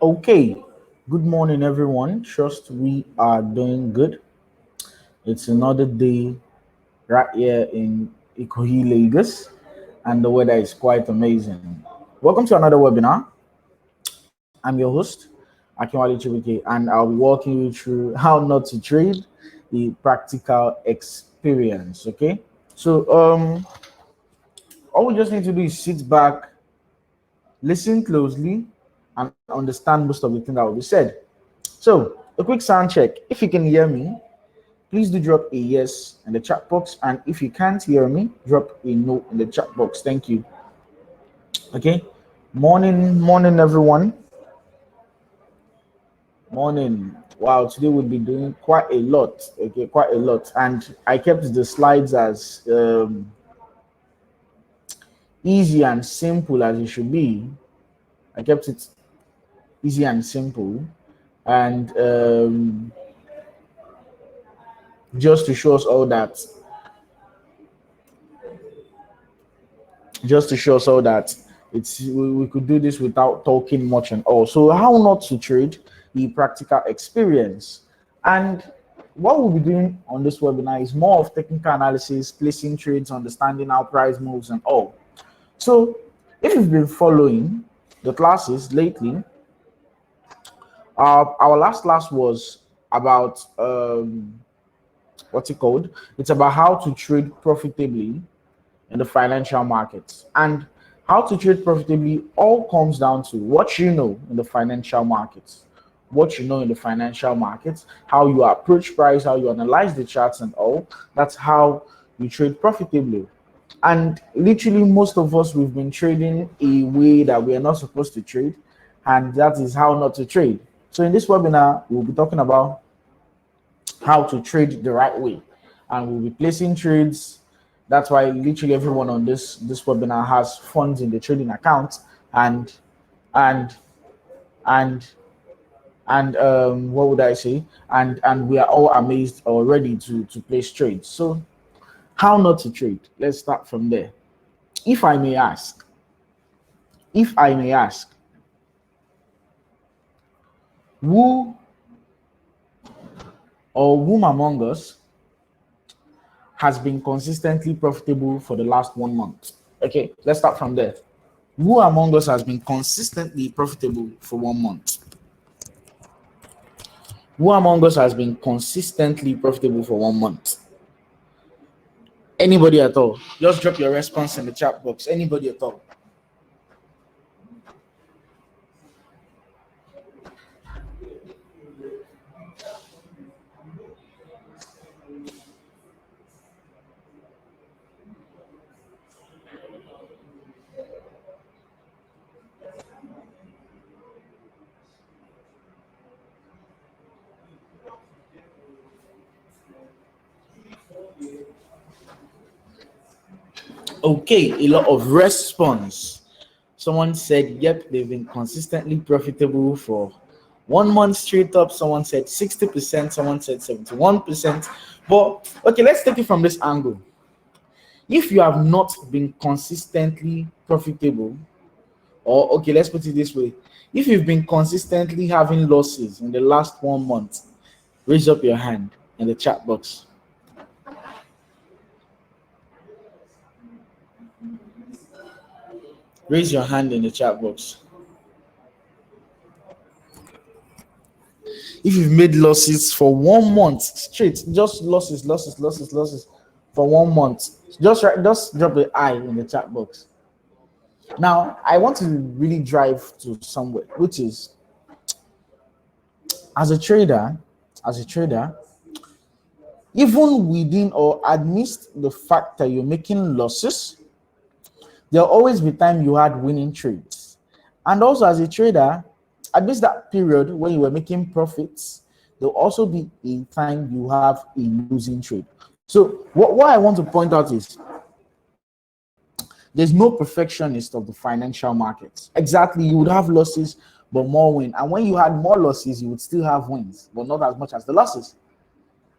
Okay, good morning, everyone. Trust we are doing good. It's another day right here in Ikoyi, Lagos, and the weather is quite amazing. Welcome to another webinar. I'm your host, Akinwale Chibuike, and I'll be walking you through how not to trade the practical experience. Okay, so all we just need to do is sit back, listen closely, and understand most of the things that will be said. So, a quick sound check. If you can hear me, please do drop a yes in the chat box. And if you can't hear me, drop a no in the chat box. Thank you. Okay. Morning, everyone. Morning. Wow, today we'll be doing quite a lot. Okay, quite a lot. And I kept the slides as easy and simple as it should be. I kept it easy and simple. And just to show us all that just to show us all that we could do this without talking much and all. So how not to trade, the practical experience. And what we'll be doing on this webinar is more of technical analysis, placing trades, understanding how price moves and all. So if you've been following the classes lately, our last class was about what's it called? It's about how to trade profitably in the financial markets. And how to trade profitably all comes down to what you know in the financial markets. What you know in the financial markets, how you approach price, how you analyze the charts and all. That's how you trade profitably. And literally, most of us, we've been trading a way that we are not supposed to trade, and that is how not to trade. So, in this webinar, we'll be talking about how to trade the right way, and we'll be placing trades. That's why literally everyone on this webinar has funds in the trading account, and and and what would I say? And we are all amazed or ready to place trades. So how not to trade? Let's start from there. If I may ask, if I may ask, who or whom among us has been consistently profitable for the last 1 month? Okay, let's start from there. Who among us has been consistently profitable for 1 month? Who among us has been consistently profitable for 1 month? Anybody at all? Just drop your response in the chat box. Anybody at all? Okay, a lot of response. Someone said, yep, they've been consistently profitable for 1 month straight up. Someone said 60%, someone said 71%. But okay, let's take it from this angle. If you have not been consistently profitable, or okay, let's put it this way. If you've been consistently having losses in the last 1 month, raise up your hand in the chat box. Raise your hand in the chat box. If you've made losses for 1 month straight, just losses for 1 month, just drop the I in the chat box. Now, I want to really drive to somewhere, which is as a trader, even within or amidst the fact that you're making losses, there'll always be time you had winning trades. And also as a trader, amidst that period when you were making profits, there'll also be a time you have a losing trade. So what I want to point out is there's no perfectionist of the financial markets. Exactly, you would have losses, but more win. And when you had more losses, you would still have wins, but not as much as the losses.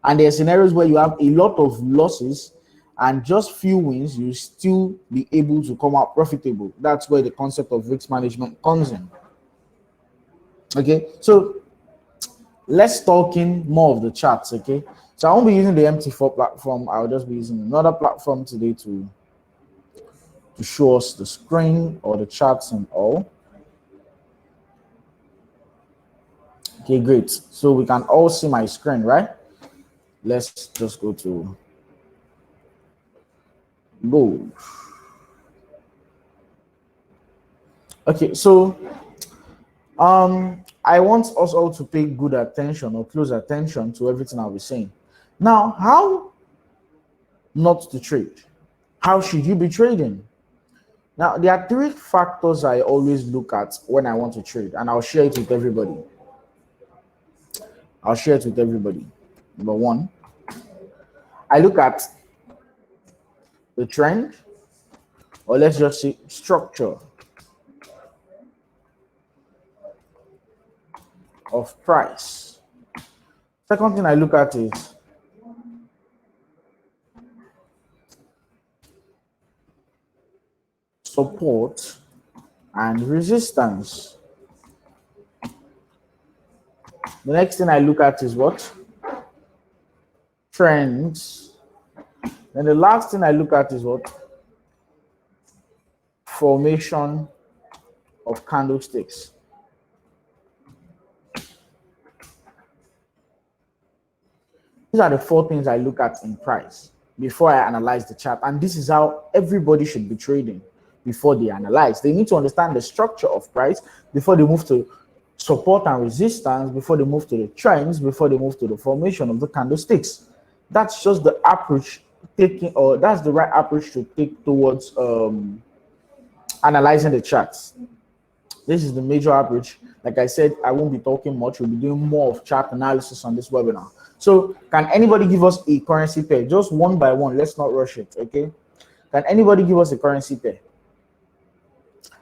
And there are scenarios where you have a lot of losses and just few wins, you still be able to come out profitable. That's where the concept of risk management comes in. Okay, so let's talk in more of the charts. Okay, so I won't be using the MT4 platform. I'll just be using another platform today to show us the screen or the charts and all. Okay, great. So we can all see my screen, right? Let's just go to gold. Okay, so I want us all to pay good attention or close attention to everything I'll be saying. Now, how not to trade? How should you be trading? Now, there are three factors I always look at when I want to trade, and I'll share it with everybody. Number one, I look at the trend, or let's just say structure of price. Second thing I look at is support and resistance. The next thing I look at is what? Trends. And the last thing I look at is what? Formation of candlesticks. These are the four things I look at in price before I analyze the chart. And this is how everybody should be trading before they analyze. They need to understand the structure of price before they move to support and resistance, before they move to the trends, before they move to the formation of the candlesticks. That's just the approach taking, or that's the right approach to take towards analyzing the charts. This is the major approach. Like I said, I won't be talking much. We'll be doing more of chart analysis on this webinar. So can anybody give us a currency pair? Just one by one. Let's not rush it, okay? Can anybody give us a currency pair?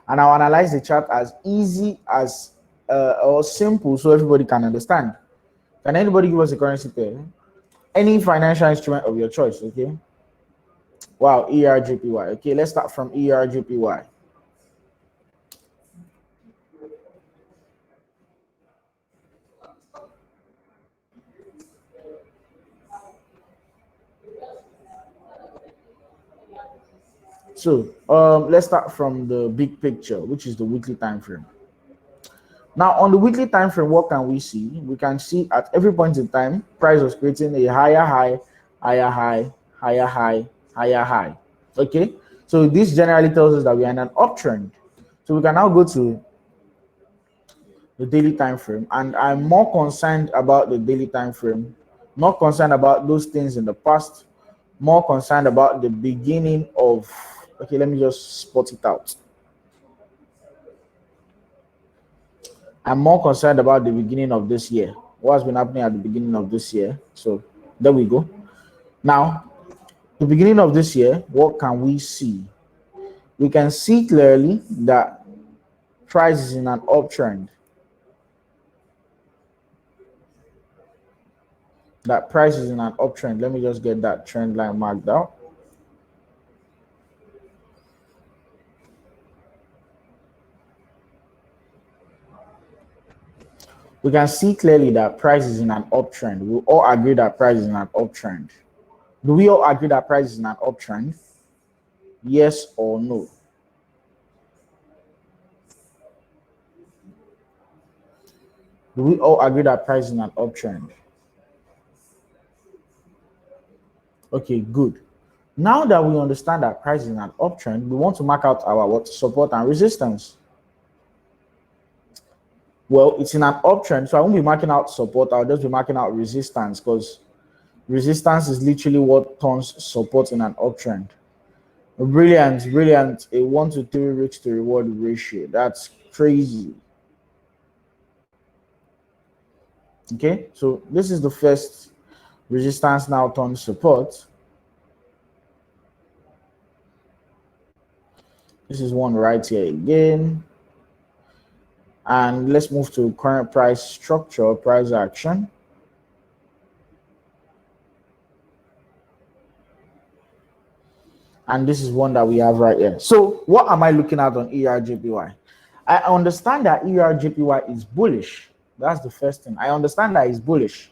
And I'll analyze the chart as easy as or simple so everybody can understand. Can anybody give us a currency pair? Any financial instrument of your choice, okay? Wow, ERJPY. Okay, let's start from ERJPY. So let's start from the big picture, which is the weekly time frame. Now, on the weekly time frame, what can we see? We can see at every point in time, price was creating a higher high, higher high, higher high, higher high. Okay, so this generally tells us that we are in an uptrend. So we can now go to the daily time frame, and I'm more concerned about the daily time frame, not concerned about those things in the past, more concerned about the beginning of. Okay, let me just spot it out. I'm more concerned about the beginning of this year. What's been happening at the beginning of this year? So there we go. Now, the beginning of this year, what can we see? We can see clearly that price is in an uptrend. That price is in an uptrend. Let me just get that trend line marked out. We can see clearly that price is in an uptrend. We all agree that price is in an uptrend. Do we all agree that price is in an uptrend? Yes or no? Do we all agree that price is in an uptrend? Okay, good. Now that we understand that price is in an uptrend, we want to mark out our what? Support and resistance. Well, it's in an uptrend, so I won't be marking out support. I'll just be marking out resistance, because resistance is literally what turns support in an uptrend. Brilliant, brilliant. A 1 to 3 risk to reward ratio. That's crazy. Okay, so this is the first resistance now turns support. This is one right here again. And let's move to current price structure, price action. And this is one that we have right here. So what am I looking at on ERJPY? I understand that ERJPY is bullish. That's the first thing. I understand that it's bullish.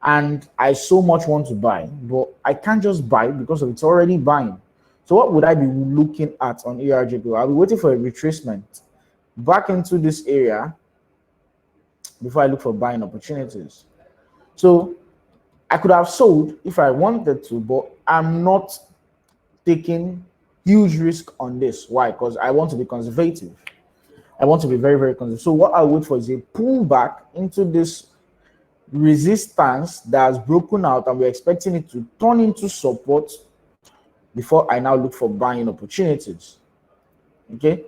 And I so much want to buy, but I can't just buy because of it's already buying. So what would I be looking at on ERJPY? I'll be waiting for a retracement back into this area before I look for buying opportunities. So I could have sold if I wanted to, but I'm not taking huge risk on this. Why? Because I want to be conservative. I want to be very, very conservative. So what I wait for is a pullback into this resistance that has broken out, and we're expecting it to turn into support before I now look for buying opportunities. Okay.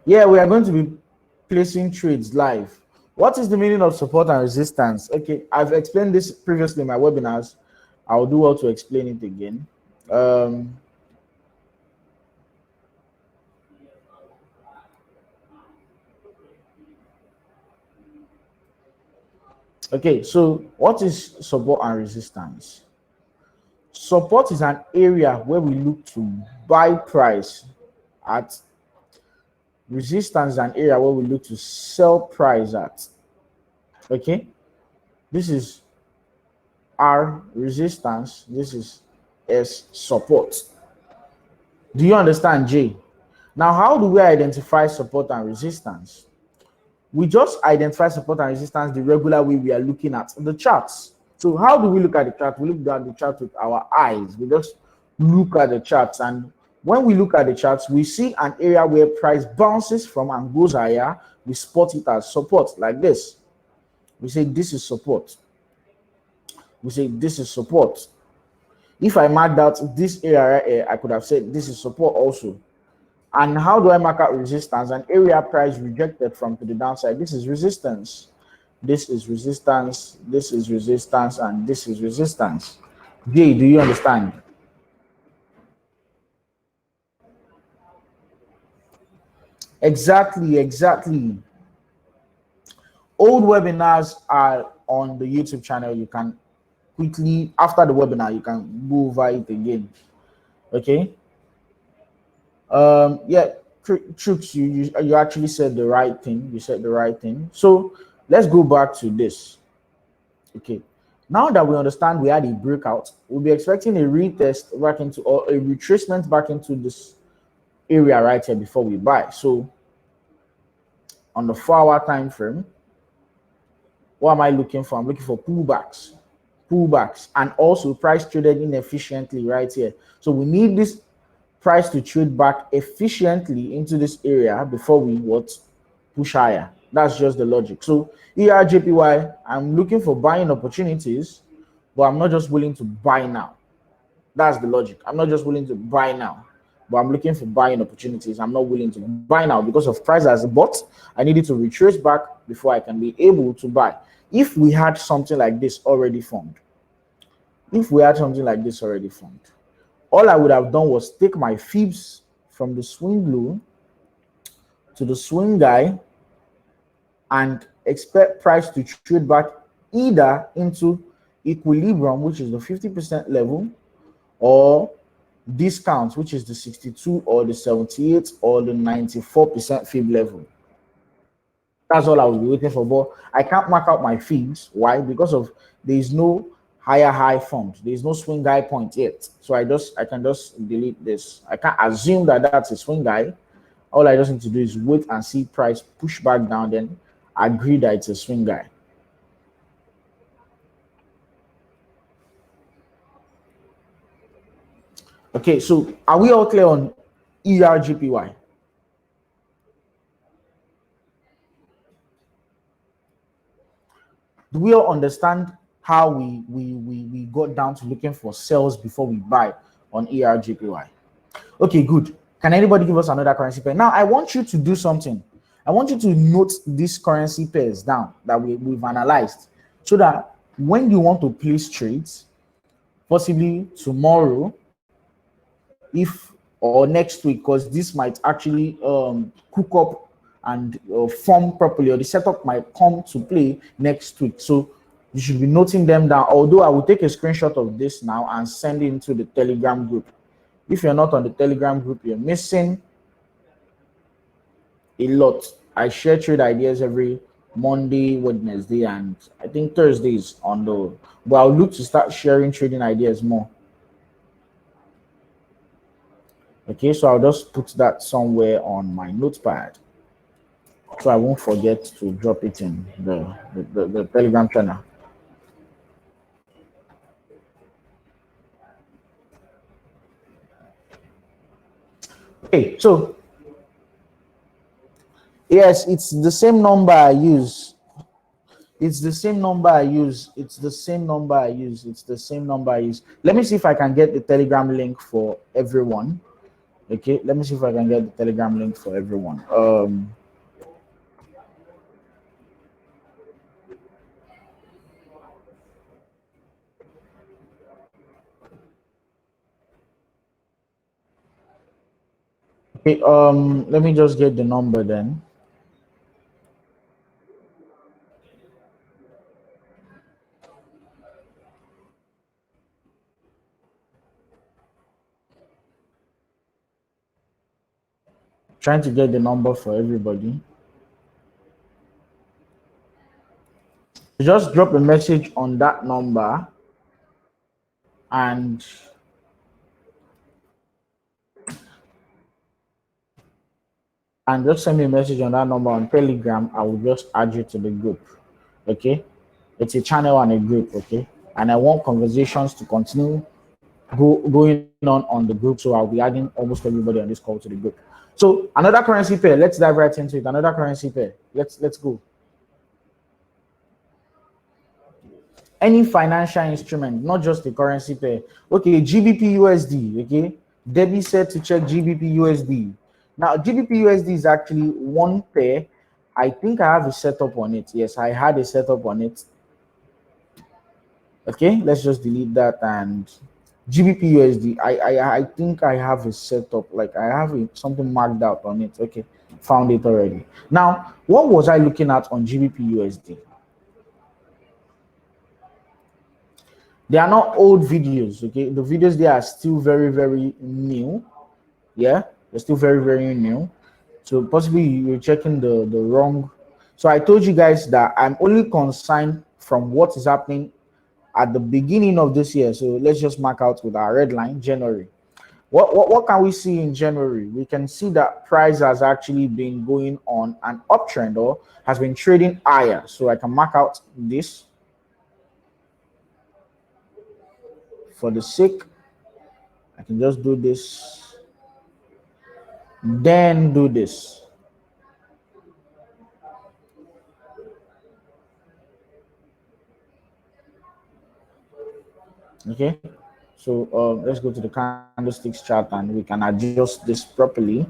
Yeah, we are going to be placing trades live. What is the meaning of support and resistance? Okay, I've explained this previously in my webinars. I'll do well to explain it again. Okay, so what is support and resistance? Support is an area where we look to buy price at. Resistance is an area where we look to sell price at. Okay, this is R resistance, this is S support. Do you understand, J? Now, how do we identify support and resistance? We just identify support and resistance the regular way we are looking at the charts. So how do we look at the chart? We look at the chart with our eyes. We just look at the charts, and when we look at the charts, we see an area where price bounces from and goes higher. We spot it as support, like this. We say this is support. We say this is support. If I marked out this area right here, I could have said this is support also. And how do I mark out resistance? An area price rejected from to the downside. This is resistance. This is resistance. This is resistance. And this is resistance. Jay, do you understand? Exactly. Old webinars are on the YouTube channel. You can quickly, after the webinar, you can go over it again. Okay. Yeah, Trooks, you actually said the right thing. You said the right thing. So let's go back to this. Okay. Now that we understand we had a breakout, we'll be expecting a retest back into, or a retracement back into this area right here before we buy. So on the 4-hour time frame, what am I looking for? I'm looking for pullbacks, and also price traded inefficiently right here. So we need this price to trade back efficiently into this area before we push higher. That's just the logic. So ERJPY, I'm looking for buying opportunities, but I'm not just willing to buy now. That's the logic. I'm not just willing to buy now, but I'm looking for buying opportunities. I'm not willing to buy now because of price as a bought. I needed to retrace back before I can be able to buy. If we had something like this already formed, all I would have done was take my fibs from the swing low to the swing guy and expect price to trade back either into equilibrium, which is the 50% level, or discounts, which is the 62 or the 78 or the 94% fib level. That's all I will be waiting for. But I can't mark out my fibs. Why? Because of there is no higher high formed. There is no swing guy point yet. So I can just delete this. I can't assume that that's a swing guy. All I just need to do is wait and see price push back down, then agree that it's a swing guy. Okay, so are we all clear on ERJPY? Do we all understand how we got down to looking for sales before we buy on ERJPY? Okay, good. Can anybody give us another currency pair? Now, I want you to do something. I want you to note these currency pairs down that we've analyzed, so that when you want to place trades, possibly tomorrow, or next week, because this might actually cook up and form properly, or the setup might come to play next week. So you should be noting them down. Although I will take a screenshot of this now and send it into the Telegram group. If you're not on the Telegram group, you're missing a lot. I share trade ideas every Monday, Wednesday, and I think Thursdays on the. But I'll look to start sharing trading ideas more. Okay, so I'll just put that somewhere on my notepad so I won't forget to drop it in the Telegram channel. Okay, so yes, it's the same number I use. It's the same number I use. It's the same number I use. It's the same number I use. Let me see if I can get the Telegram link for everyone. Okay, let me see if I can get the Telegram link for everyone. Okay, let me just get the number then. Trying to get the number for everybody. Just drop a message on that number and just send me a message on that number on Telegram. I will just add you to the group. Okay, it's a channel and a group. Okay, and I want conversations to continue going on the group. So I'll be adding almost everybody on this call to the group. So another currency pair. Let's dive right into it. Another currency pair. Let's go. Any financial instrument, not just the currency pair. Okay, GBP USD. Okay, Debbie said to check GBP USD. Now, GBP USD is actually one pair. I think I have a setup on it. Yes, I had a setup on it. Okay, let's just delete that and GBP USD. I think I have a setup. Like I have something marked out on it. Okay, found it already. Now, what was I looking at on GBP USD? They are not old videos, okay? The videos they are still very, very new. Yeah, they're still very, very new. So possibly you're checking the wrong. So I told you guys that I'm only concerned from what is happening at the beginning of this year. So let's just mark out with our red line, January. What can we see in January? We can see that price has actually been going on an uptrend or has been trading higher. So I can mark out this for the sake. I can just do this, then do this. Okay, so let's go to the candlesticks chart and we can adjust this properly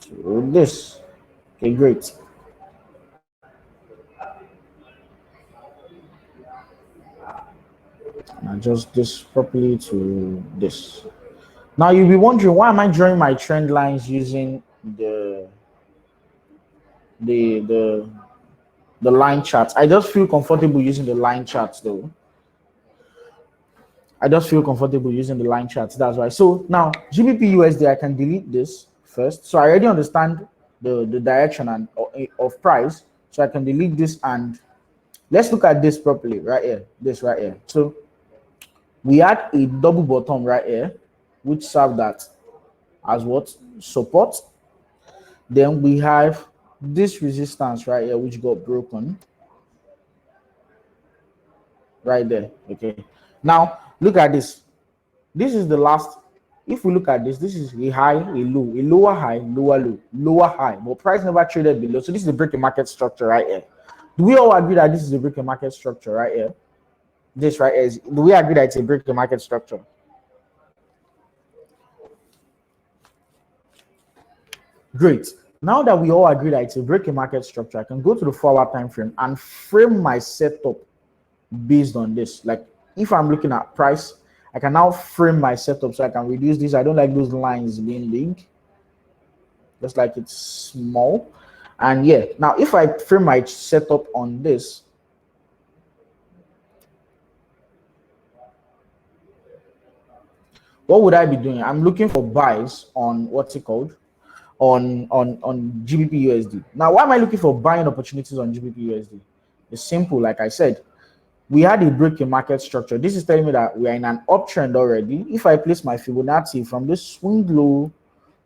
to this. Okay, great. Adjust this properly to this. Now you'll be wondering, why am I drawing my trend lines using the the the line charts? I just feel comfortable using the line charts though. I just feel comfortable using the line charts. That's why. So now GBP USD, I can delete this first. So I already understand the direction and of price. So I can delete this and let's look at this properly right here. This right here. So we had a double bottom right here, which served that as what? Support. Then we have this resistance right here, which got broken right there. Okay. Now look at this. This is the last. If we look at this, this is a high, a low, a lower high, lower low, lower high. But price never traded below. So this is the break in market structure right here. Do we all agree that this is the break in market structure right here? This right here is. Do we agree that it's a break in market structure? Great. Now that we all agree that it's a break in market structure, I can go to the 4-hour time frame and frame my setup based on this. Like if I'm looking at price, I can now frame my setup so I can reduce this. I don't like those lines being big, just like it's small. And yeah, now if I frame my setup on this, what would I be doing? I'm looking for buys on what's it called? On GBP USD. Now, why am I looking for buying opportunities on GBP USD? It's simple, like I said. We had a break in market structure. This is telling me that we are in an uptrend already. If I place my Fibonacci from this swing low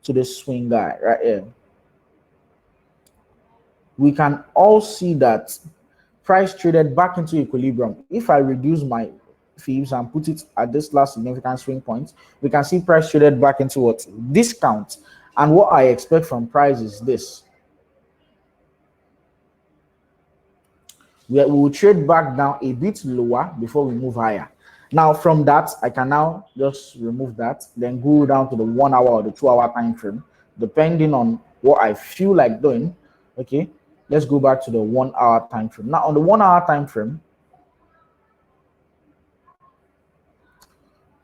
to the swing high right here, we can all see that price traded back into equilibrium. If I reduce my fibs and put it at this last significant swing point, we can see price traded back into what? Discount. And what I expect from price is this. We will trade back down a bit lower before we move higher. Now, from that, I can now just remove that, then go down to the 1 hour or the 2 hour time frame, depending on what I feel like doing. Okay, let's go back to the 1 hour time frame. Now, on the 1 hour time frame,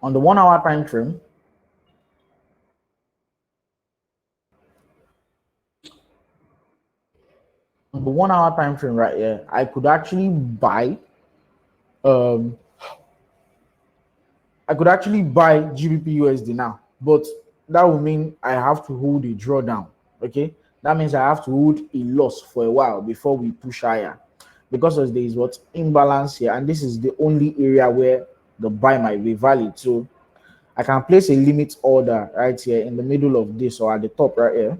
on the 1 hour time frame, on the 1 hour time frame right here, I could actually buy um GBP USD now, but that will mean I have to hold a drawdown. Okay, that means I have to hold a loss for a while before we push higher, because there is what imbalance here, and this is the only area where the buy might be valid. So I can place a limit order right here in the middle of this or at the top right here,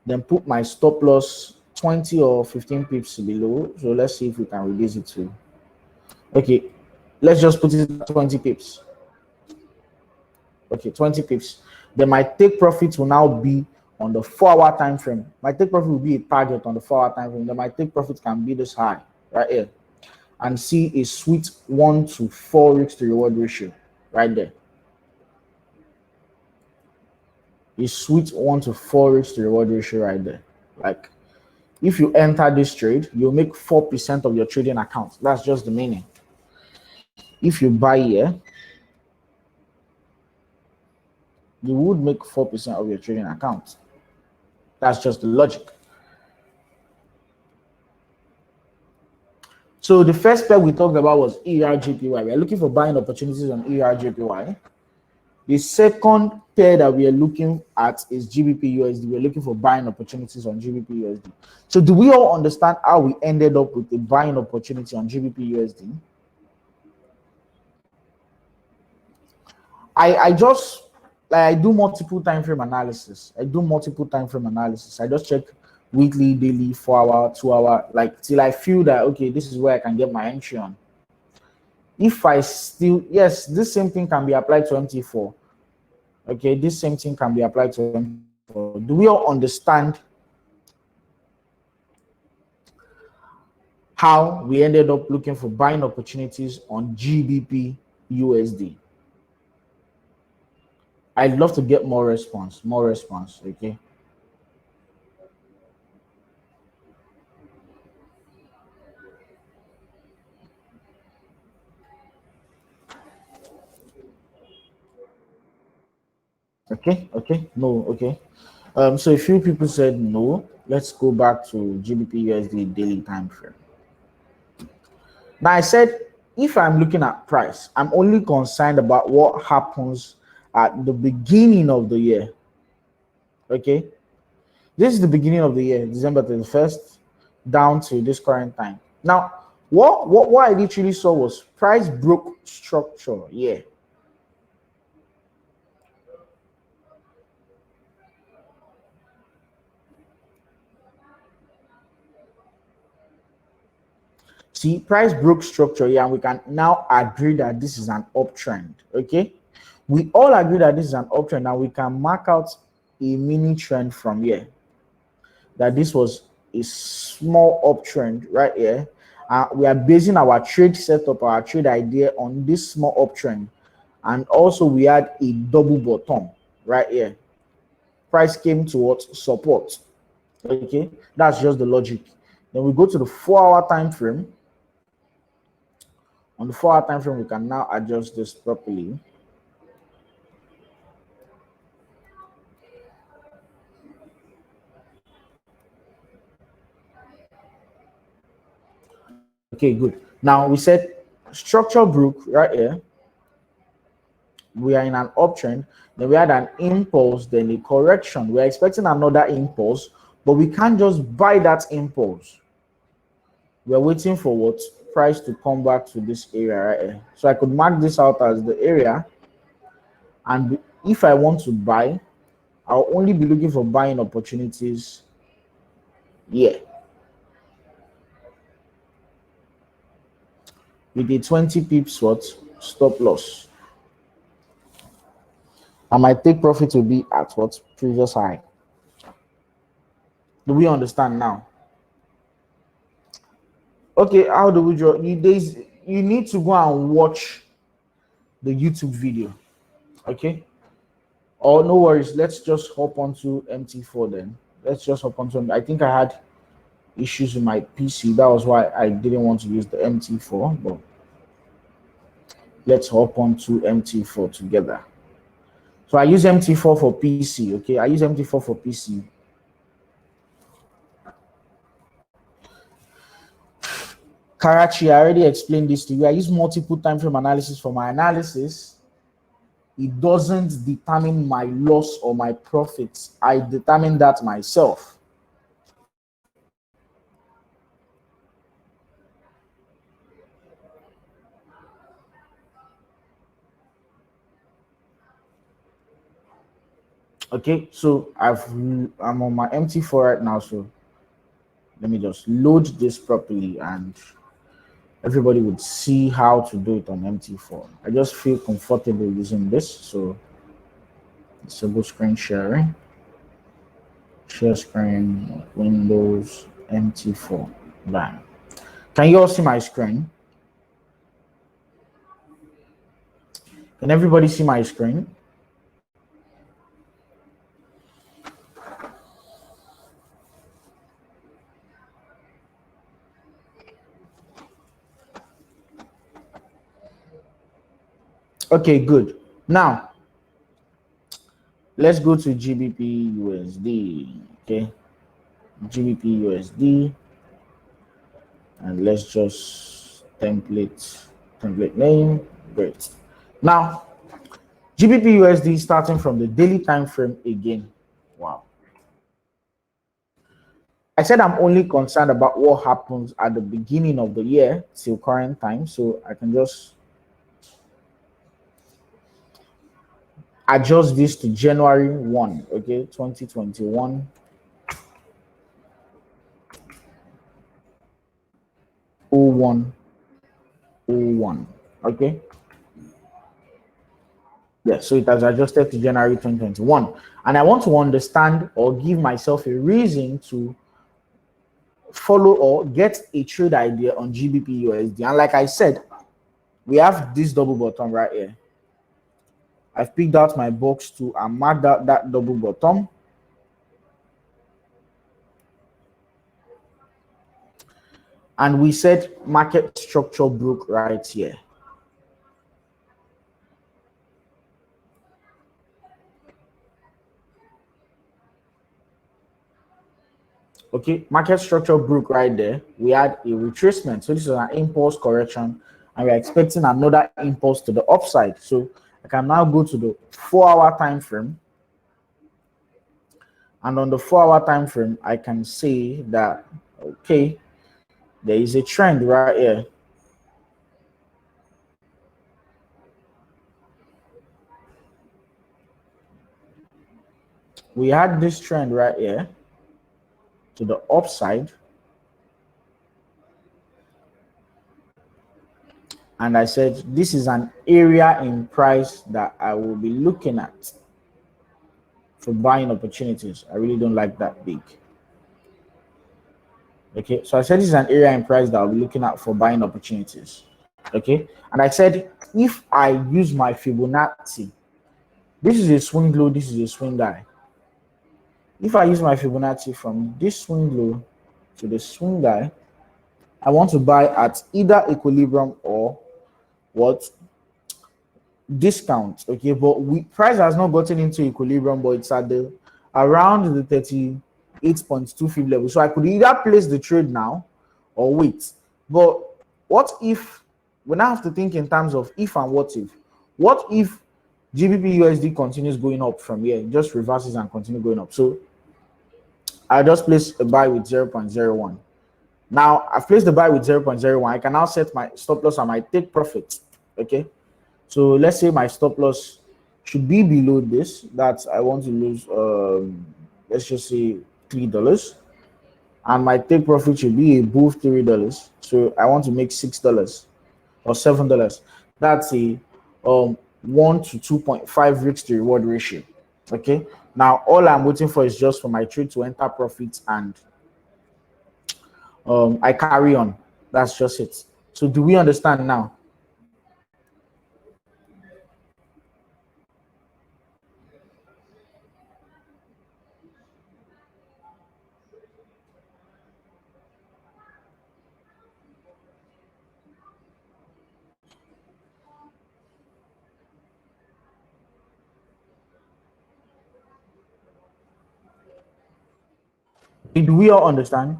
then put my stop loss 20 or 15 pips below. So let's see if we can reduce it to, okay, let's just put it at 20 pips. Okay, 20 pips. Then my take profit will now be on the 4 hour time frame. My take profit will be a target on the 4 hour time frame. Then my take profit can be this high right here, and see a sweet 1 to 4 risk to reward ratio right there. A sweet 1 to 4 risk to reward ratio right there. Like, if you enter this trade, you'll make 4% of your trading account. That's just the meaning. If you buy here, you would make 4% of your trading account. That's just the logic. So the first pair we talked about was ERJPY. We are looking for buying opportunities on ERJPY. The second pair that we are looking at is GBP USD. We're looking for buying opportunities on GBP USD. So do we all understand how we ended up with the buying opportunity on GBP USD? I just, like, I do multiple time frame analysis. I just check weekly, daily, 4 hour, 2 hour, like till I feel that okay, this is where I can get my entry on. If I still, yes, this same thing can be applied to MT4. Okay, this same thing can be applied to MT4. Do we all understand how we ended up looking for buying opportunities on GBP USD? I'd love to get more response. Okay. Okay, no, okay. So a few people said no. Let's go back to GBP USD daily time frame. Now I said if I'm looking at price, I'm only concerned about what happens at the beginning of the year. Okay, this is the beginning of the year, December 31st, down to this current time. Now, what I literally saw was price broke structure. Yeah. See, price broke structure here, and we can now agree that this is an uptrend. Okay, we all agree that this is an uptrend, and we can mark out a mini trend from here. That this was a small uptrend right here. We are basing our trade setup, our trade idea on this small uptrend, and also we had a double bottom right here. Price came towards support. Okay, that's just the logic. Then we go to the 4 hour time frame. On the 4 hour time frame, we can now adjust this properly. Okay, good. Now we said structure broke right here. we are in an uptrend, then we had an impulse, then a correction. We're expecting another impulse, but we can't just buy that impulse. We're waiting for what? Price to come back to this area right here. So I could mark this out as the area, and if I want to buy, I'll only be looking for buying opportunities here with a 20 pips what stop loss. And my take profit will be at what? Previous high. Do we understand now? Okay, how do we draw? You need to go and watch the YouTube video. Okay. Oh, no worries. Let's just hop onto MT4 then. Let's just hop onto. I think I had issues with my PC. That was why I didn't want to use the MT4. But let's hop onto MT4 together. So I use MT4 for PC. Okay, I use MT4 for PC. Karachi, I already explained this to you. I use multiple time frame analysis for my analysis. It doesn't determine my loss or my profits. I determine that myself. Okay, so I'm on my MT4 right now. So let me just load this properly and everybody would see how to do it on MT4. I just feel comfortable using this. So disable screen sharing. Share screen, Windows, MT4. Bang. Can you all see my screen? Can everybody see my screen? Okay, good. Now, let's go to GBP USD. Okay, GBP USD, and let's just template name. Great. Now, GBP USD starting from the daily time frame again. Wow. I said I'm only concerned about what happens at the beginning of the year till current time, so I can just adjust this to January 1, okay, 2021. Oh one, okay. Yeah, so it has adjusted to January 2021. And I want to understand or give myself a reason to follow or get a trade idea on GBP USD. And like I said, we have this double bottom right here. I've picked out my box to and marked out that double bottom. And we said market structure broke right here. Okay, market structure broke right there. We had a retracement. So this is an impulse correction, and we're expecting another impulse to the upside. So I can now go to the 4-hour time frame. And on the 4-hour time frame, I can say that, okay, there is a trend right here. We had this trend right here to the upside. And I said, this is an area in price that I will be looking at for buying opportunities. I really don't like that big. Okay, so I said this is an area in price that I'll be looking at for buying opportunities. Okay, and I said, if I use my Fibonacci, this is a swing low, this is a swing high. If I use my Fibonacci from this swing low to the swing high, I want to buy at either equilibrium or what? Discount. Okay, but price has not gotten into equilibrium, but it's at the around the 38.25 level. So I could either place the trade now or wait. But what if we now have to think in terms of if and what if? What if GBP USD continues going up from here, just reverses and continue going up. So I just place a buy with 0.01. Now I've placed the buy with 0.01. I can now set my stop loss and my take profit. Okay. So let's say my stop loss should be below this. That I want to lose let's just say $3. And my take profit should be above $3. So I want to make $6 or $7. That's a 1 to 2.5 risk to reward ratio. Okay. Now all I'm waiting for is just for my trade to enter profits, and I carry on. That's just it. So do we understand now? Do we all understand?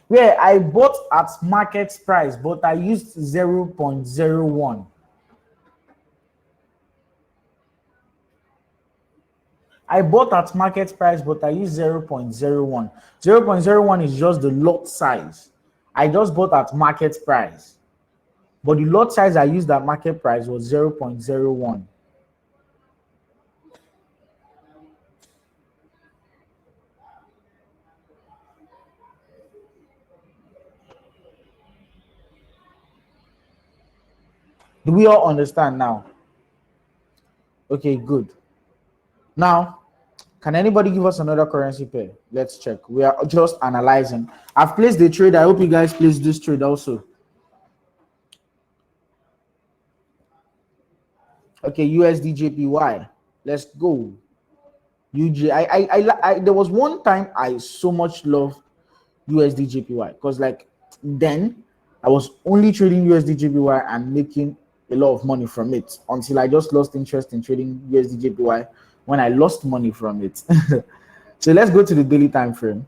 Yeah, I bought at market price, but I used 0.01. I bought at market price, but I used 0.01. 0.01 is just the lot size. I just bought at market price, but the lot size I used at market price was 0.01. Do we all understand now? Okay, good. Now, can anybody give us another currency pair? Let's check. We are just analyzing. I've placed the trade. I hope you guys place this trade also. Okay, USD JPY. Let's go. UJ. There was one time I so much love USD JPY because like then I was only trading USD JPY and making a lot of money from it until I just lost interest in trading USD JPY when I lost money from it. So let's go to the daily time frame.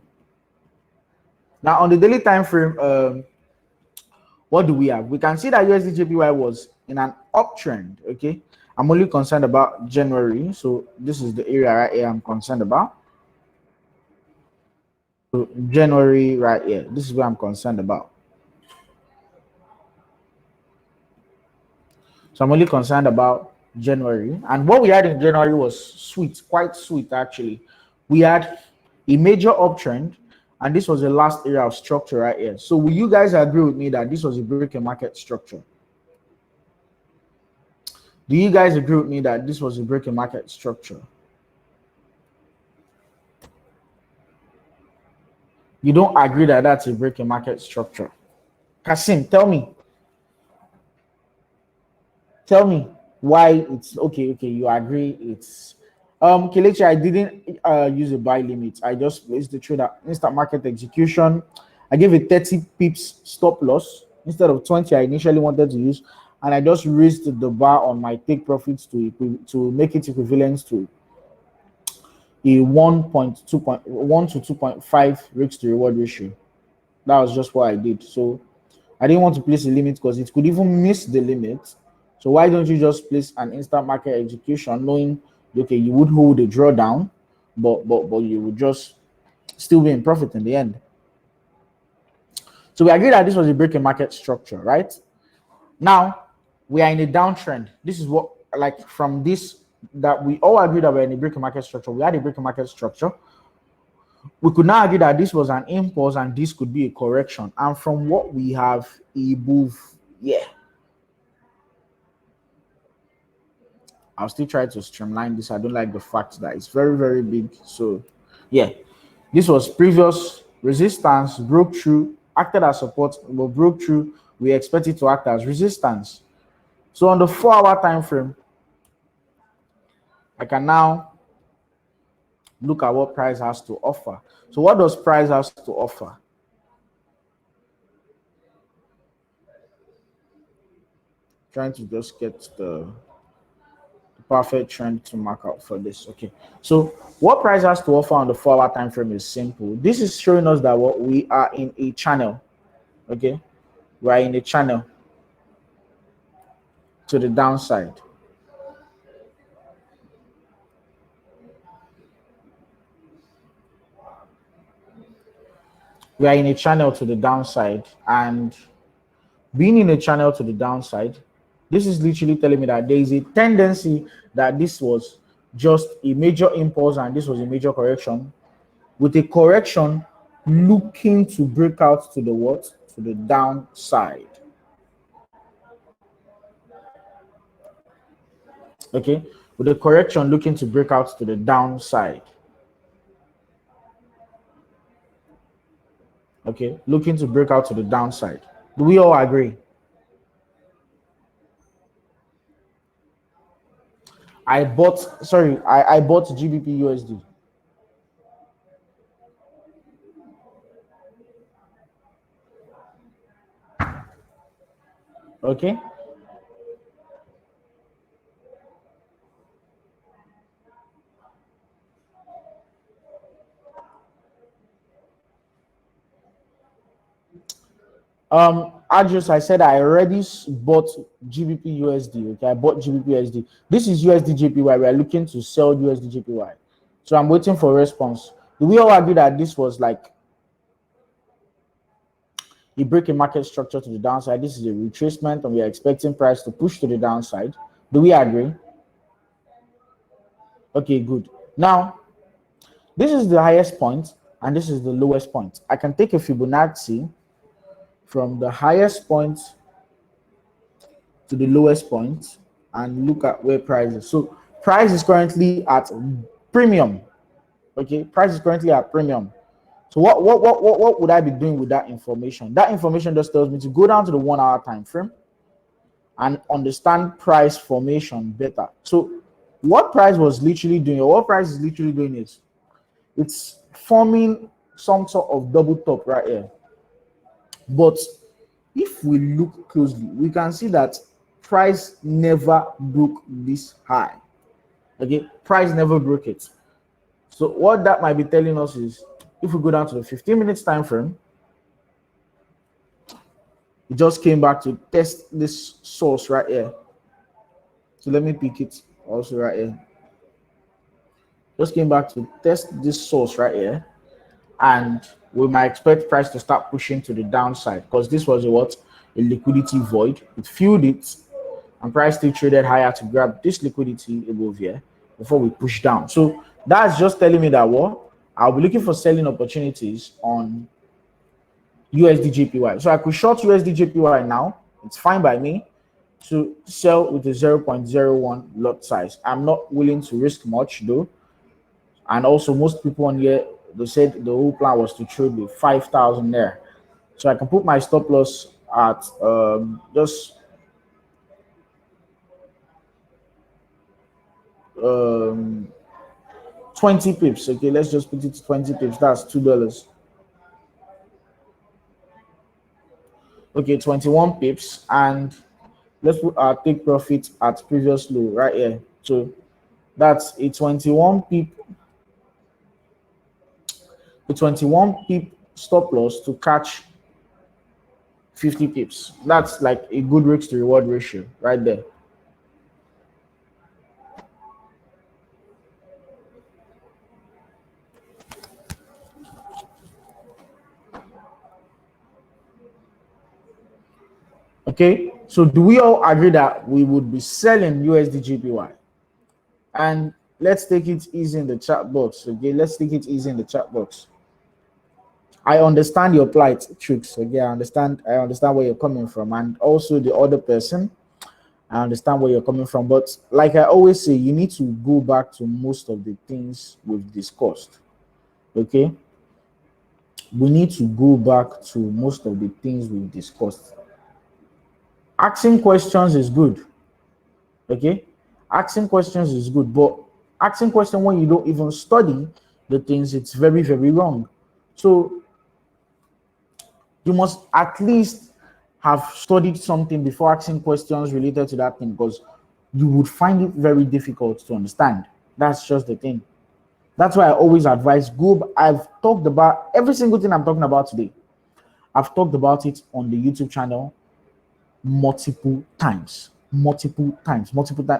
Now on the daily time frame, what do we have? We can see that USD JPY was in an uptrend. Okay, I'm only concerned about January, so this is the area right here I'm concerned about. So January right here, this is what I'm concerned about. So I'm only concerned about January. And what we had in January was sweet, quite sweet actually. We had a major uptrend, and this was the last area of structure right here. So will you guys agree with me that this was a break market structure? Do you guys agree with me that this was a break market structure? You don't agree that that's a break market structure? Kasim, tell me. Tell me why it's okay. Okay, you agree it's Kelechi, I didn't use a buy limit. I just placed the trade at instant market execution. I gave a 30 pips stop loss instead of 20 I initially wanted to use, and I just raised the bar on my take profits to make it equivalent to a 1.2.1 to 2.5 risk to reward ratio. That was just what I did. So I didn't want to place a limit because it could even miss the limit. So why don't you just place an instant market execution, knowing okay you would hold a drawdown, but you would just still be in profit in the end. So we agree that this was a break in market structure, right? Now we are in a downtrend. This is what like from this that we all agree that we're in a break in market structure. We had a break in market structure. We could now argue that this was an impulse and this could be a correction. And from what we have, a move, yeah. I'll still try to streamline this. I don't like the fact that it's very, very big. So, yeah, this was previous resistance, broke through, acted as support, but broke through. We expect it to act as resistance. So, on the 4-hour time frame, I can now look at what price has to offer. So, what does price has to offer? Trying to just get the perfect trend to mark out for this. Okay, so what price has to offer on the 4-hour time frame is simple. This is showing us that what we are in a channel. Okay, we are in a channel to the downside. We are in a channel to the downside, and being in a channel to the downside, this is literally telling me that there is a tendency that this was just a major impulse and this was a major correction, with a correction looking to break out to the what? To the downside. Okay, with a correction looking to break out to the downside. Okay, looking to break out to the downside. Do we all agree? I bought GBP USD. Okay. I said I already bought GBP USD. Okay, I bought GBP USD. This is USD JPY. We are looking to sell USD JPY. So I'm waiting for a response. Do we all agree that this was like a break in market structure to the downside? This is a retracement, and we are expecting price to push to the downside. Do we agree? Okay, good. Now, this is the highest point, and this is the lowest point. I can take a Fibonacci from the highest point to the lowest point and look at where price is. So price is currently at premium. Okay, price is currently at premium. So what would I be doing with that information? That information just tells me to go down to the 1-hour time frame and understand price formation better. So what price was literally doing, or what price is literally doing, is it's forming some sort of double top right here. But if we look closely, we can see that price never broke this high. Okay, price never broke it. So what that might be telling us is, if we go down to the 15 minutes time frame, it just came back to test this source right here. So let me pick it also right here. Just came back to test this source right here, and we might expect price to start pushing to the downside, because this was a liquidity void. It filled it, and price still traded higher to grab this liquidity above here before we push down. So that's just telling me that I'll be looking for selling opportunities on USD JPY. So I could short USD JPY now. It's fine by me to sell with a 0.01 lot size. I'm not willing to risk much though. And also, most people on here, they said the whole plan was to trade with 5,000 there. So I can put my stop loss at just 20 pips. Okay, let's just put it to 20 pips. That's $2. Okay, 21 pips, and let's put our take profit at previous low right here. So that's a 21 pip stop loss to catch 50 pips. That's like a good risk to reward ratio right there. Okay, so do we all agree that we would be selling USD JPY? And let's take it easy in the chat box. Okay, let's take it easy in the chat box. I understand your plight, Tricks. Okay, I understand where you're coming from, and also the other person. I understand where you're coming from, but like I always say, you need to go back to most of the things we've discussed. Okay, we need to go back to most of the things we've discussed. Asking questions is good. Okay, asking questions is good, but asking questions when you don't even study the things, it's very wrong. So you must at least have studied something before asking questions related to that thing, because you would find it very difficult to understand. That's just the thing. That's why I always advise go. I've talked about every single thing I'm talking about today. I've talked about it on the YouTube channel multiple times, multiple times.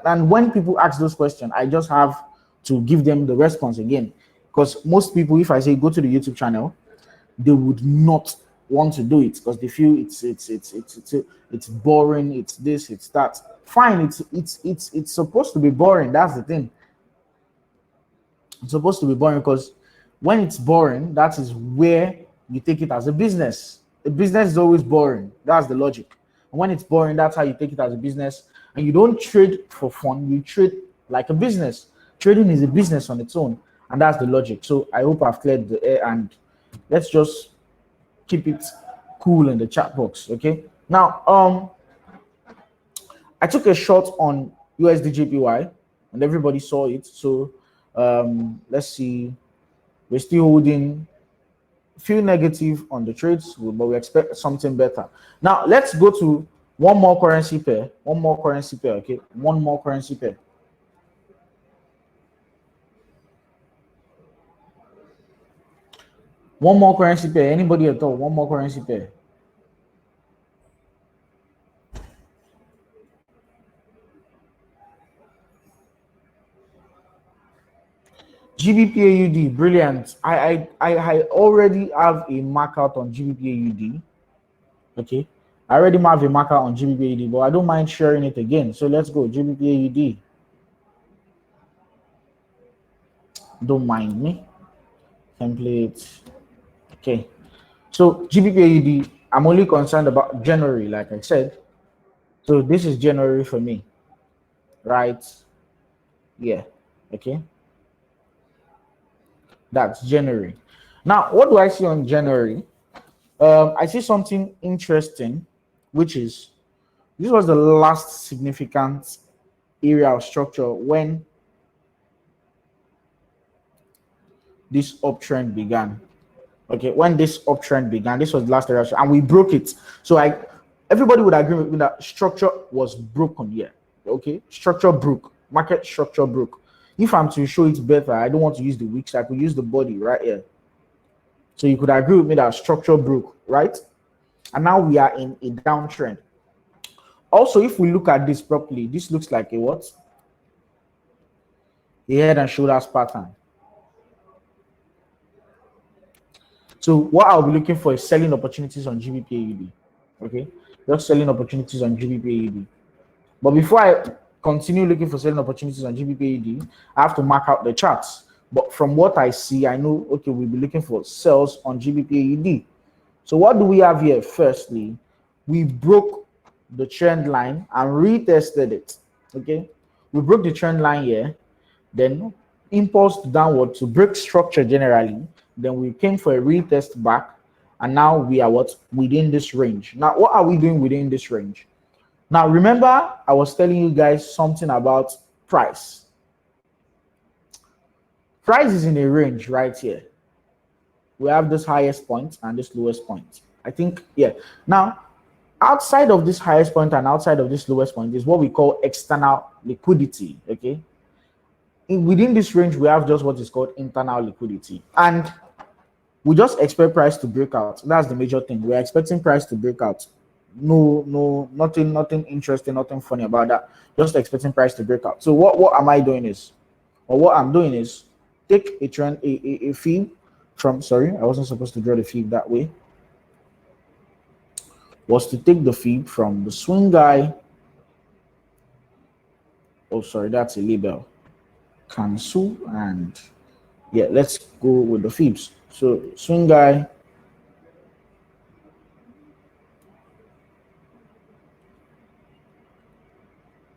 And when people ask those questions, I just have to give them the response again. Because most people, if I say go to the YouTube channel, they would not want to do it because they feel it's boring, it's this, it's that. Fine, it's supposed to be boring. That's the thing. It's supposed to be boring because when it's boring, that is where you take it as a business. A business is always boring. That's the logic. And when it's boring, that's how you take it as a business. And you don't trade for fun, you trade like a business. Trading is a business on its own, and that's the logic. So I hope I've cleared the air, and let's just keep it cool in the chat box. Okay. Now, I took a shot on USDJPY, and everybody saw it. So let's see. We're still holding few negative on the trades, but we expect something better. Now let's go to one more currency pair. One more currency pair. Okay, one more currency pair. One more currency pair. Anybody at all? One more currency pair. GBPAUD, brilliant. I already have a markout on GBPAUD. Okay, I already have a marker on GBPAUD, but I don't mind sharing it again. So let's go GBPAUD. Don't mind me. Template. Okay, so GBPAUD, I'm only concerned about January, like I said. So this is January for me, right? Yeah. Okay. That's January. Now, what do I see on January? I see something interesting, which is this was the last significant area of structure when this uptrend began. Okay, when this uptrend began, this was the last area, and we broke it. So everybody would agree with me that structure was broken here. Okay, structure broke, market structure broke. If I'm to show it better, I don't want to use the wicks. I could use the body right here. So you could agree with me that structure broke, right? And now we are in a downtrend. Also, if we look at this properly, this looks like a what? A head and shoulders pattern. So what I'll be looking for is selling opportunities on GBPAUD. Okay, just selling opportunities on GBPAUD. But before I continue looking for selling opportunities on GBPAUD, I have to mark out the charts. But from what I see, I know, okay, we'll be looking for sales on GBPAUD. So what do we have here? Firstly, we broke the trend line and retested it. Okay, we broke the trend line here, then impulsed downward to break structure generally. Then we came for a retest back, and now we are what? Within this range. Now, what are we doing within this range? Now, remember, I was telling you guys something about price. Price is in a range right here. We have this highest point and this lowest point. I think, yeah. Now, outside of this highest point and outside of this lowest point is what we call external liquidity, okay? Within this range, we have just what is called internal liquidity. And we just expect price to break out. That's the major thing. We're expecting price to break out. No, nothing interesting, nothing funny about that. Just expecting price to break out. So what am I doing is, or what I'm doing is, take a trend, a fib from, sorry, I wasn't supposed to draw the fib that way. Was to take the fib from the swing guy. Oh, sorry, that's a label. Cancel, and yeah, let's go with the fibs. So swing guy,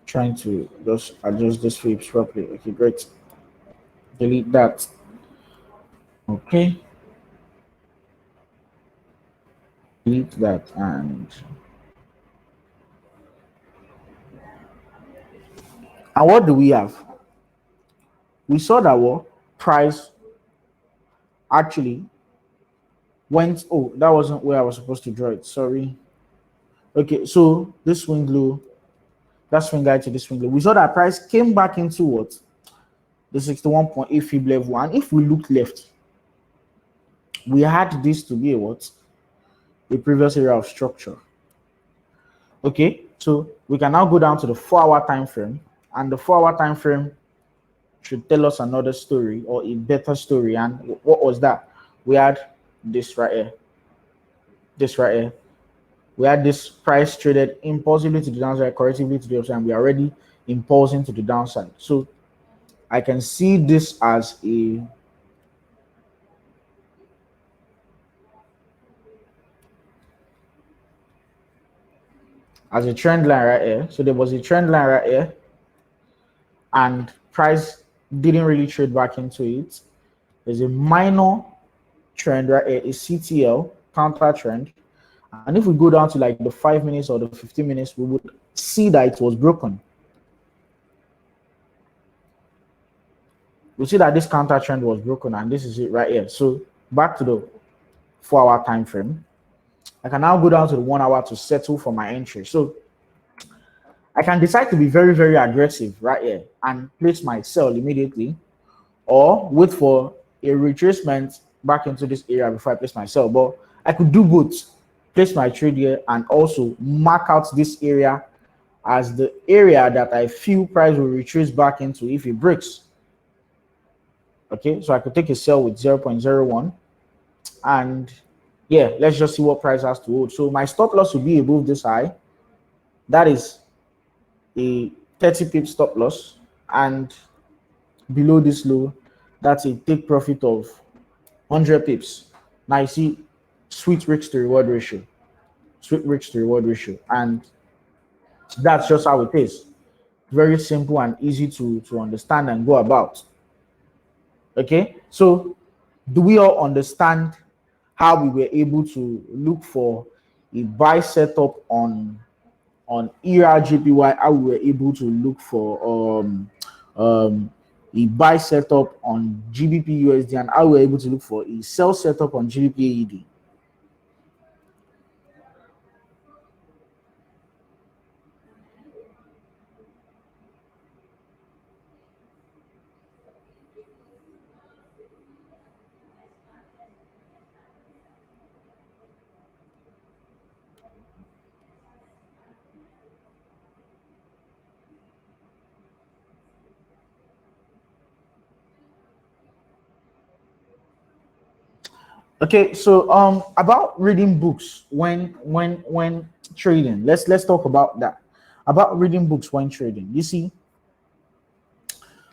trying to just adjust this fibs properly. Okay, great. Delete that. Okay. Delete that, and what do we have? We saw that what price actually went, oh, that wasn't where I was supposed to draw it, sorry. Okay, so this swing low, that swing high to this swing low. We saw that price came back into what? The 61.8 fib level. And if we look left, we had this to be a what? A previous area of structure. Okay, so we can now go down to the 4-hour time frame, and the 4-hour time frame should tell us another story or a better story. And what was that? We had this right here. This right here. We had this price traded impulsively to the downside, correctively to the upside, and we are already impulsing to the downside. So I can see this as a trend line right here. So there was a trend line right here, and price didn't really trade back into it. There's a minor trend right here, a CTL counter trend. And if we go down to like the 5 minutes or the 15 minutes, we would see that it was broken. We see that this counter trend was broken, and this is it right here. So back to the 4-hour time frame. I can now go down to the 1 hour to settle for my entry. So I can decide to be very, very aggressive right here and place my sell immediately, or wait for a retracement back into this area before I place my sell. But I could do both, place my trade here and also mark out this area as the area that I feel price will retrace back into if it breaks. Okay, so I could take a sell with 0.01, and yeah, let's just see what price has to hold. So my stop loss will be above this high. That is a 30 pip stop loss, and below this low, that's a take profit of 100 pips. Now you see sweet risk to reward ratio, and that's just how it is. Very simple and easy to understand and go about. Okay, so do we all understand how we were able to look for a buy setup on ERJPY, how we were able to look for a buy setup on GBP USD, and how we were able to look for a sell setup on GBP AED? Okay, so about reading books when trading. Let's talk about that. About reading books when trading. You see,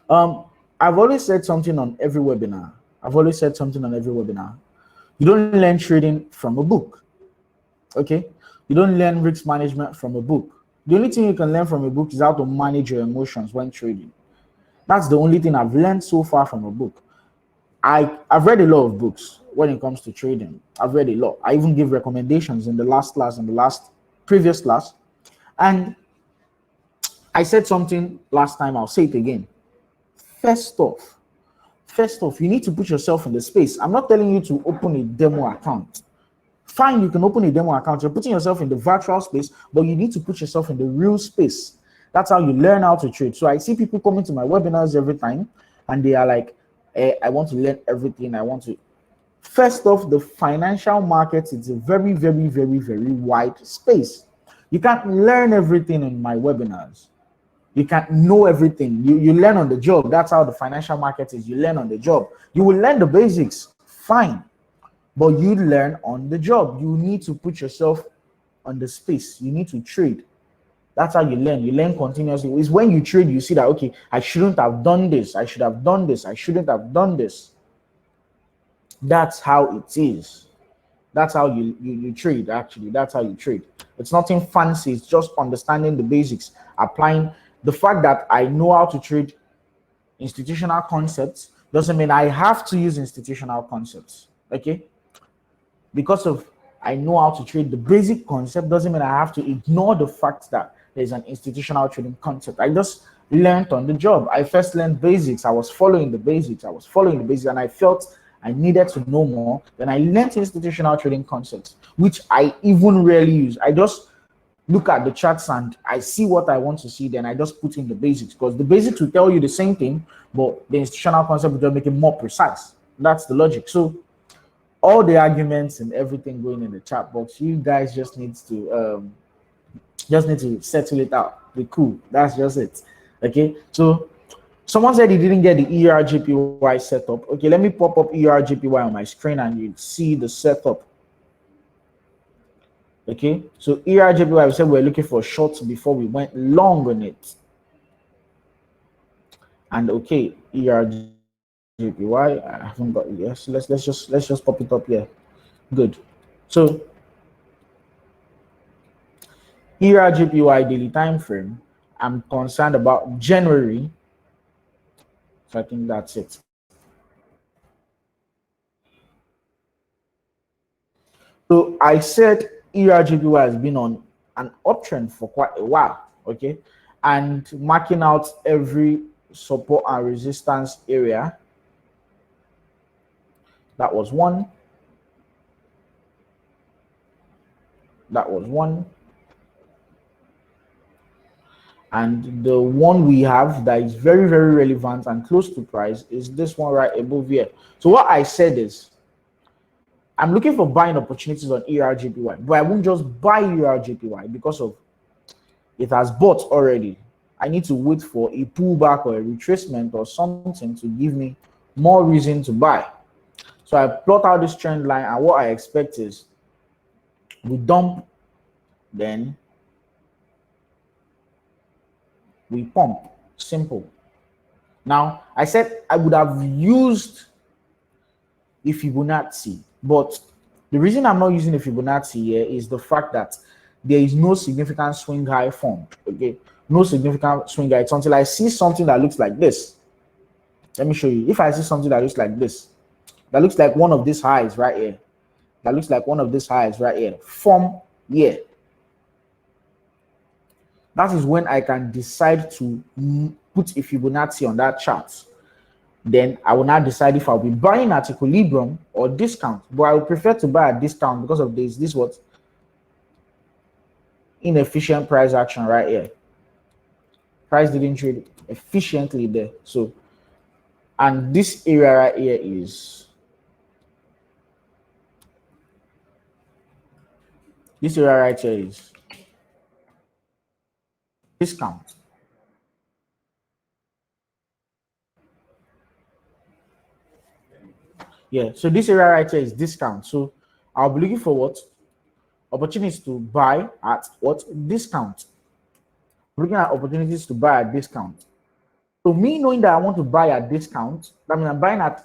I've always said something on every webinar. You don't learn trading from a book. Okay, you don't learn risk management from a book. The only thing you can learn from a book is how to manage your emotions when trading. That's the only thing I've learned so far from a book. I've read a lot of books when it comes to trading. I've read a lot. I even give recommendations in the last class, previous class. And I said something last time, I'll say it again. First off, you need to put yourself in the space. I'm not telling you to open a demo account. Fine, you can open a demo account. You're putting yourself in the virtual space, but you need to put yourself in the real space. That's how you learn how to trade. So I see people coming to my webinars every time, and they are like, I want to learn everything. First off, the financial market is a very, very, very, very wide space. You can't learn everything in my webinars. You can't know everything. You learn on the job. That's how the financial market is. You learn on the job. You will learn the basics, fine, but you learn on the job. You need to put yourself on the space. You need to trade. That's how you learn. You learn continuously. It's when you trade, you see that, okay, I shouldn't have done this. I should have done this. I shouldn't have done this. That's how it is. That's how you trade, actually. That's how you trade. It's nothing fancy. It's just understanding the basics, applying. The fact that I know how to trade institutional concepts doesn't mean I have to use institutional concepts. Okay? Because of I know how to trade the basic concept doesn't mean I have to ignore the fact that there's an institutional trading concept. I just learned on the job. I first learned basics. I was following the basics, and I felt I needed to know more. Then I learned institutional trading concepts, which I even rarely use. I just look at the charts and I see what I want to see, then I just put in the basics, because the basics will tell you the same thing, but the institutional concept will just make it more precise. That's the logic. So all the arguments and everything going in the chat box, you guys just need to settle it out. Be cool. That's just it. Okay. So someone said he didn't get the ERGPY setup. Okay, let me pop up ERGPY on my screen and you see the setup. Okay, so ERGPY, we said we're looking for shorts before we went long on it. And okay, ERGPY, I haven't got it yet. So let's just pop it up here. Good. So ERGPY daily time frame, I'm concerned about January. So I think that's it. So I said ERGPY has been on an uptrend for quite a while, okay, and marking out every support and resistance area. That was one. That was one. And the one we have that is very, very relevant and close to price is this one right above here. So what I said is, I'm looking for buying opportunities on ERGPY, but I won't just buy ERGPY because of it has bought already. I need to wait for a pullback or a retracement or something to give me more reason to buy. So I plot out this trend line, and what I expect is we dump, then we pump. Simple. Now, I said I would have used a Fibonacci, but the reason I'm not using a Fibonacci here is the fact that there is no significant swing high formed. Okay, no significant swing high. It's until I see something that looks like this. Let me show you. If I see something that looks like this, that looks like one of these highs right here, that looks like one of these highs right here, from here, that is when I can decide to put a Fibonacci on that chart. Then I will now decide if I'll be buying at equilibrium or discount. But I would prefer to buy at discount because of this what inefficient price action right here. Price didn't trade efficiently there. So, and this area right here is discount. Yeah, so this area right here is discount. So I'll be looking for what? Opportunities to buy at what? Discount. Looking at opportunities to buy at discount. So me knowing that I want to buy at discount, that means I'm buying at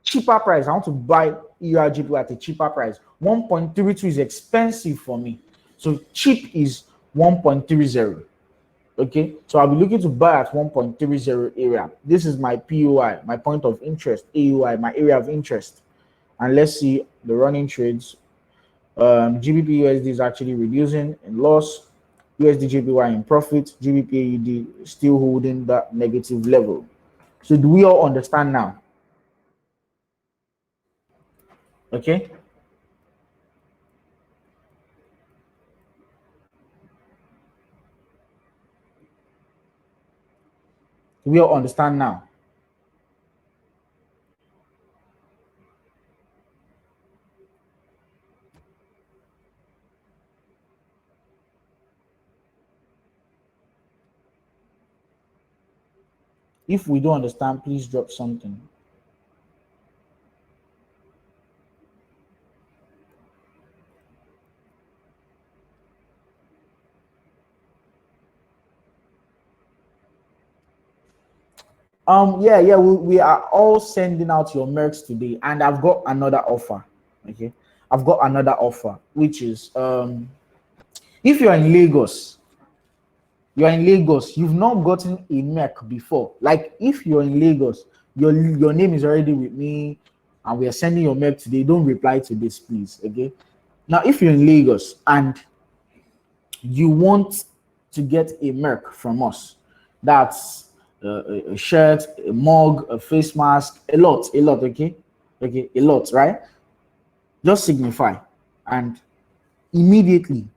cheaper price. I want to buy ERGP at a cheaper price. 1.32 is expensive for me. So cheap is 1.30. Okay, so I'll be looking to buy at 1.30 area. This is my POI, my point of interest, AUI, my area of interest. And let's see the running trades. GBP USD is actually reducing in loss. USD JPY in profit. GBP AUD still holding that negative level. So do we all understand now? Okay. Do we all understand now? If we don't understand, please drop something. Yeah, we are all sending out your mercs today, and I've got another offer. Okay, I've got another offer, which is if you're in Lagos, you've not gotten a merc before. Like if you're in Lagos, your name is already with me, and we are sending your merc today. Don't reply to this, please. Okay. Now, if you're in Lagos and you want to get a merc from us, that's a shirt, a mug, a face mask, a lot, okay, a lot, right? Just signify, and immediately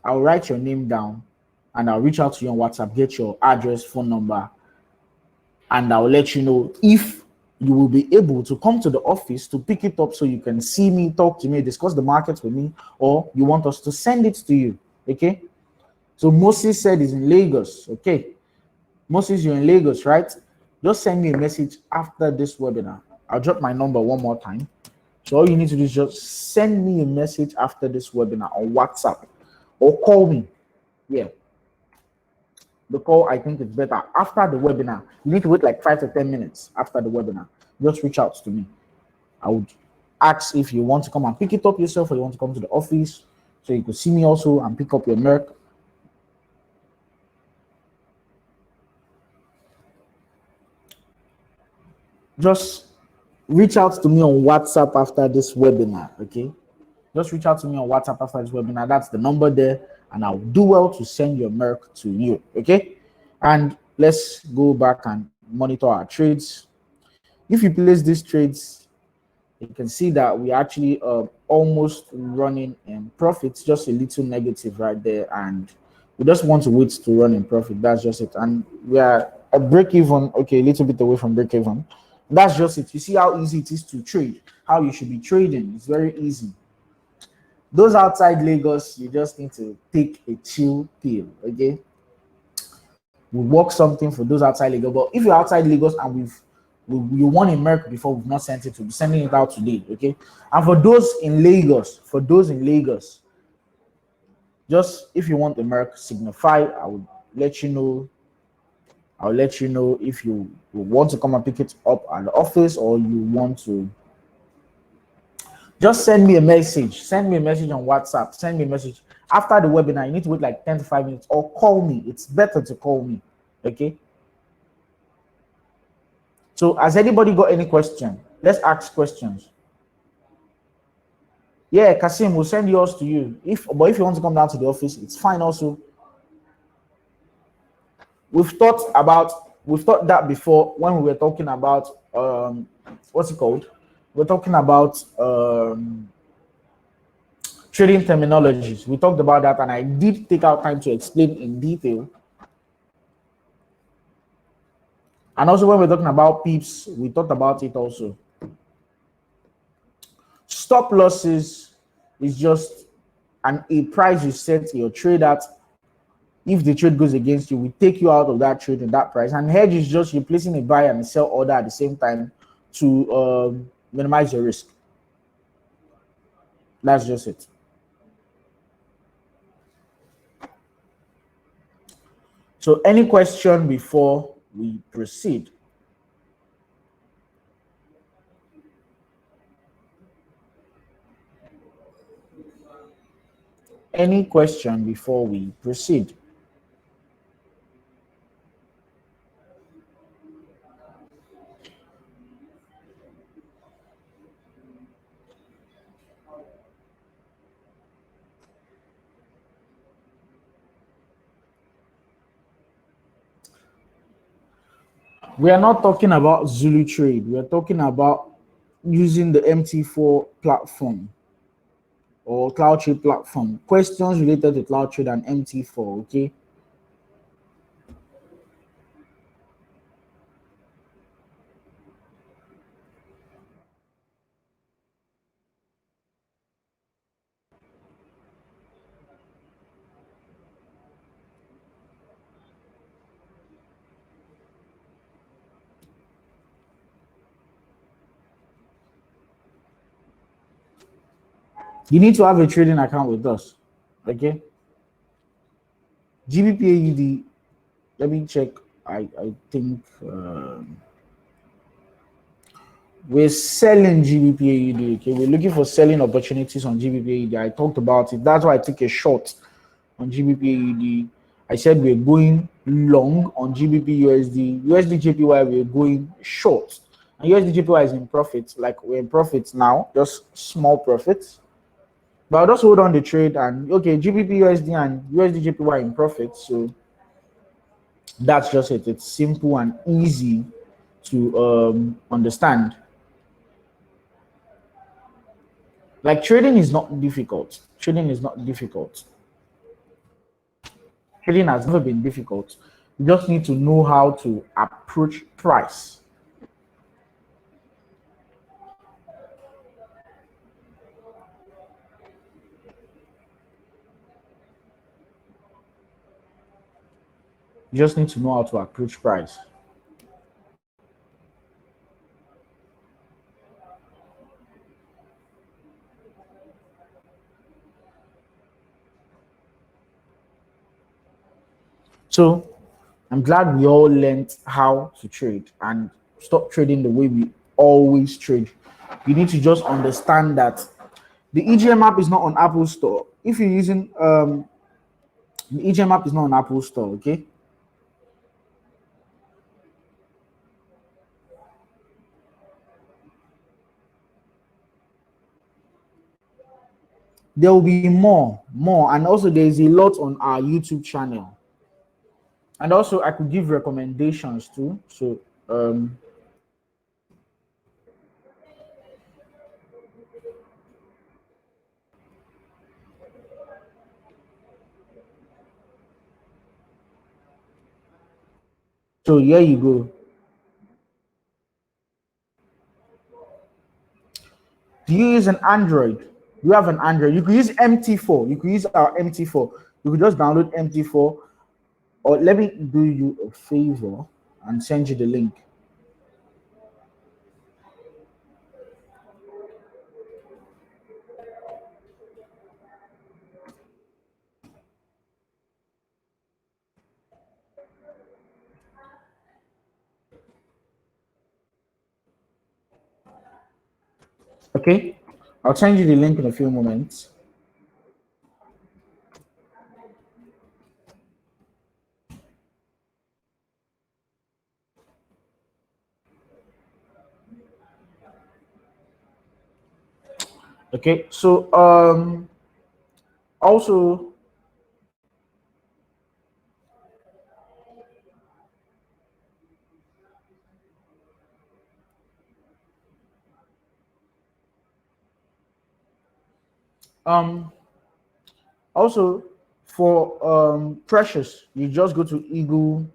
I'll write your name down and I'll reach out to you on WhatsApp, get your address, phone number, and I'll let you know if you will be able to come to the office to pick it up so you can see me, talk to me, discuss the market with me, or you want us to send it to you. Okay. So Moses said he's in Lagos. Okay. Moses, you're in Lagos, right? Just send me a message after this webinar. I'll drop my number one more time. So all you need to do is just send me a message after this webinar on WhatsApp or call me. Yeah. The call, I think, is better after the webinar. You need to wait like 5 to 10 minutes after the webinar. Just reach out to me. I would ask if you want to come and pick it up yourself or you want to come to the office so you could see me also and pick up your Merc. Just reach out to me on WhatsApp after this webinar, okay? Just reach out to me on WhatsApp after this webinar. That's the number there, and I'll do well to send your Merc to you, okay? And let's go back and monitor our trades. If you place these trades, you can see that we actually almost running in profits, just a little negative right there, and we just want to wait to run in profit. That's just it. And we are at break even, okay, a little bit away from break even. That's just it. You see how easy it is to trade, how you should be trading. It's very easy. Those outside Lagos, you just need to take a chill pill, okay? We work something for those outside Lagos. But if you're outside Lagos and we won in Merc before, we've not sent it, we'll be sending it out today, okay? And for those in Lagos, just if you want the Merc signify, I will let you know. I'll let you know if you want to come and pick it up at the office or you want to just send me a message. Send me a message on WhatsApp. Send me a message after the webinar. You need to wait like 10 to 5 minutes or call me. It's better to call me, okay? So has anybody got any question? Let's ask questions. Yeah, Kasim, we'll send yours to you. But if you want to come down to the office, it's fine also. We've thought that before when we were talking about what's it called? We're talking about trading terminologies. We talked about that, and I did take out time to explain in detail. And also when we're talking about pips, we talked about it also. Stop losses is just a price you set your trade at. If the trade goes against you, we take you out of that trade in that price. And hedge is just you placing a buy and a sell order at the same time to minimize your risk. That's just it. So any question before we proceed? Any question before we proceed? We are not talking about Zulu trade. We are talking about using the MT4 platform or cloud trade platform. Questions related to cloud trade and MT4, okay? You need to have a trading account with us, okay? GBPAUD, let me check. I think we're selling GBPAUD, okay? We're looking for selling opportunities on GBPAUD. I talked about it. That's why I took a short on GBPAUD. I said we're going long on GBP USD. USD JPY, we're going short. And USD JPY is in profits. Like we're in profits now, just small profits. But I'll just hold on the trade and okay, GBP USD and USD JPY in profit. So that's just it. It's simple and easy to understand. Like trading is not difficult. Trading is not difficult. Trading has never been difficult. You just need to know how to approach price. You just need to know how to approach price. So I'm glad we all learned how to trade and stop trading the way we always trade. You need to just understand that the EGM app is not on Apple Store. If you're using the EGM app is not on Apple Store, okay? There will be more, and also there is a lot on our YouTube channel. And also I could give recommendations too. So here you go. Do you use an Android? You have an Android. You could use MT4. You could use our MT4. You could just download MT4, or let me do you a favor and send you the link. Okay, I'll send you the link in a few moments. Okay, so also um also for Precious, you just go to Eagle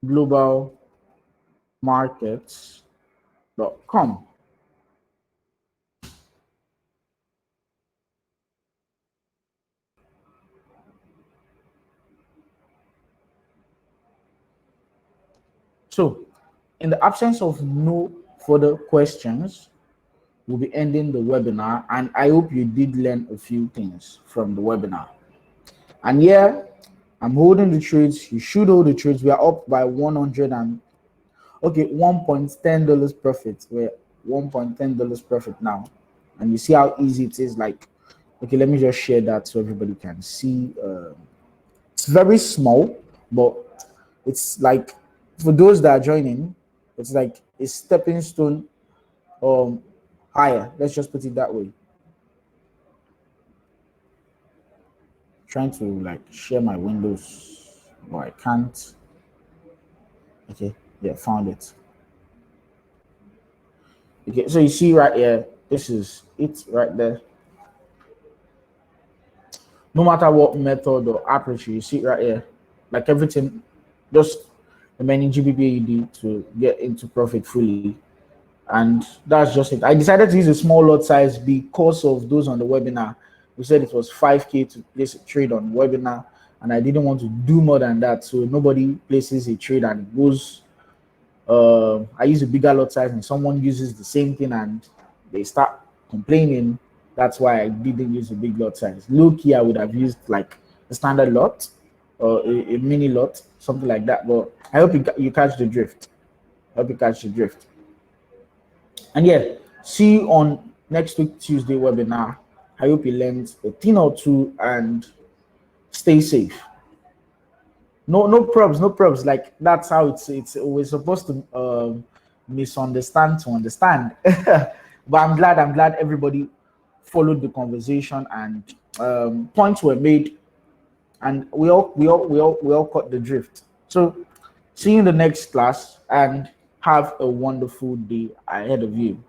Global Markets.com. So, in the absence of no further questions, we'll be ending the webinar. And I hope you did learn a few things from the webinar. And yeah, I'm holding the trades. You should hold the trades. We are up by 100 and okay, $1.10 profit. We're $1.10 profit now. And you see how easy it is. Like, okay, let me just share that so everybody can see. It's very small, but it's like for those that are joining, it's like a stepping stone higher. Let's just put it that way. Trying to like share my windows, but I can't. Okay, yeah, found it. Okay, so you see right here, this is it right there. No matter what method or aperture, you see it right here, like everything, just remaining GBPAD to get into profit fully. And that's just it. I decided to use a small lot size because of those on the webinar. We said it was 5K to place a trade on webinar, and I didn't want to do more than that. So nobody places a trade and it goes. I use a bigger lot size, and someone uses the same thing and they start complaining. That's why I didn't use a big lot size. Low key, I would have used like a standard lot or a mini lot, something like that. But I hope you catch the drift. I hope you catch the drift. And yeah, see you on next week Tuesday webinar. I hope you learned a thing or two and stay safe. No probs, no probs. Like that's how it's we're supposed to misunderstand to understand. But I'm glad everybody followed the conversation and points were made, and we all caught the drift. So see you in the next class and have a wonderful day ahead of you.